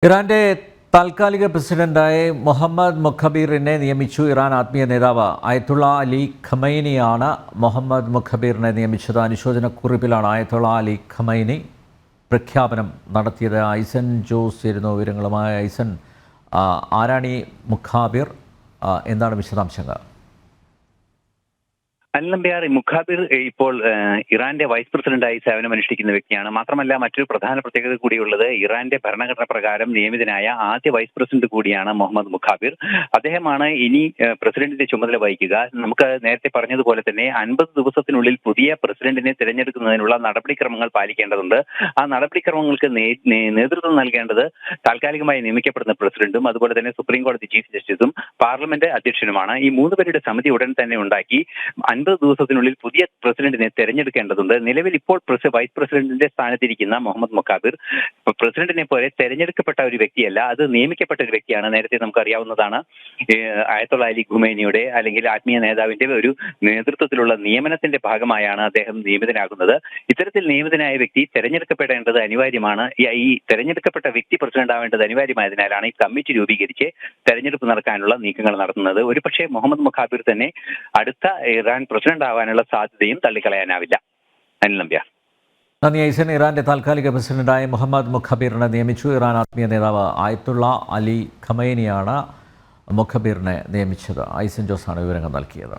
ഇറാന്റെ താൽക്കാലിക പ്രസിഡന്റായ മുഹമ്മദ് മുഖബീറിനെ നിയമിച്ചു. ഇറാൻ ആത്മീയ നേതാവ് അയത്തുള്ള അലി ഖമൈനിയാണ് മുഹമ്മദ് മുഖബീറിനെ നിയമിച്ചത്. അനുശോചനക്കുറിപ്പിലാണ് അയത്തുള്ള അലി ഖമൈനി പ്രഖ്യാപനം നടത്തിയത്. ഐസൻ ജോസ് ചേരുന്ന വിവരങ്ങളുമായി. ഐസൻ, ആരാണി മുഖാബിർ, എന്താണ് വിശദാംശങ്ങൾ? അൽനമ്പ്യാർ മുഖാബിർ ഇപ്പോൾ ഇറാന്റെ വൈസ് പ്രസിഡന്റായി സേവനമനുഷ്ഠിക്കുന്ന വ്യക്തിയാണ്. മാത്രമല്ല മറ്റൊരു പ്രധാന പ്രത്യേകത കൂടിയുള്ളത്, ഇറാന്റെ ഭരണഘടന പ്രകാരം നിയമിതനായ ആദ്യ വൈസ് പ്രസിഡന്റ് കൂടിയാണ് മുഹമ്മദ് മുഖാബിർ. അദ്ദേഹമാണ് ഇനി പ്രസിഡന്റിന്റെ ചുമതല വഹിക്കുക. നമുക്ക് നേരത്തെ പറഞ്ഞതുപോലെ തന്നെ 50 ദിവസത്തിനുള്ളിൽ പുതിയ പ്രസിഡന്റിനെ തിരഞ്ഞെടുക്കുന്നതിനുള്ള നടപടിക്രമങ്ങൾ പാലിക്കേണ്ടതുണ്ട്. ആ നടപടിക്രമങ്ങൾക്ക് നേതൃത്വം നൽകേണ്ടത് താൽക്കാലികമായി നിയമിക്കപ്പെടുന്ന പ്രസിഡന്റും അതുപോലെ തന്നെ സുപ്രീം കോടതി ചീഫ് ജസ്റ്റിസും പാർലമെന്റ് അധ്യക്ഷനുമാണ്. ഈ 3 പേരുടെ സമിതി ഉടൻ തന്നെ ഉണ്ടാക്കി 50 ദിവസത്തിനുള്ളിൽ പുതിയ പ്രസിഡന്റിനെ തെരഞ്ഞെടുക്കേണ്ടതുണ്ട്. നിലവിൽ ഇപ്പോൾ വൈസ് പ്രസിഡന്റിന്റെ സ്ഥാനത്തിരിക്കുന്ന മുഹമ്മദ് മുഖാബിർ പ്രസിഡന്റിനെ പോലെ തെരഞ്ഞെടുക്കപ്പെട്ട ഒരു വ്യക്തിയല്ല, അത് നിയമിക്കപ്പെട്ട ഒരു വ്യക്തിയാണ്. നേരത്തെ നമുക്ക് അറിയാവുന്നതാണ്, അയത്തുള്ള അലി ഖുമൈനിയുടെ അല്ലെങ്കിൽ ആത്മീയ നേതാവിന്റെ ഒരു നേതൃത്വത്തിലുള്ള നിയമനത്തിന്റെ ഭാഗമായാണ് അദ്ദേഹം നിയമിതനാകുന്നത്. ഇത്തരത്തിൽ നിയമിതനായ വ്യക്തി തെരഞ്ഞെടുക്കപ്പെടേണ്ടത് അനിവാര്യമാണ്. ഈ തെരഞ്ഞെടുക്കപ്പെട്ട വ്യക്തി പ്രസിഡന്റ് ആവേണ്ടത് അനിവാര്യമായതിനാലാണ് ഈ കമ്മിറ്റി രൂപീകരിച്ച് തെരഞ്ഞെടുപ്പ് നടക്കാനുള്ള നീക്കങ്ങൾ നടത്തുന്നത്. ഒരുപക്ഷെ മുഹമ്മദ് മുഖാബിർ തന്നെ അടുത്ത ഇറാൻ പ്രസിഡന്റ് ആവാനുള്ള സാധ്യതയും തള്ളിക്കളയാനാവില്ല. അനിൽ നമ്പ്യാർ. നന്ദി ഐസൻ. ഇറാന്റെ താൽക്കാലിക പ്രസിഡന്റായ മുഹമ്മദ് മുഖബീറിനെ നിയമിച്ചു. ഇറാൻ ആത്മീയ നേതാവ് അയത്തുള്ള അലി ഖമൈനിയാണ് മുഖബീറിനെ നിയമിച്ചത്. ഐസൻ ജോസാണ് വിവരങ്ങൾ നൽകിയത്.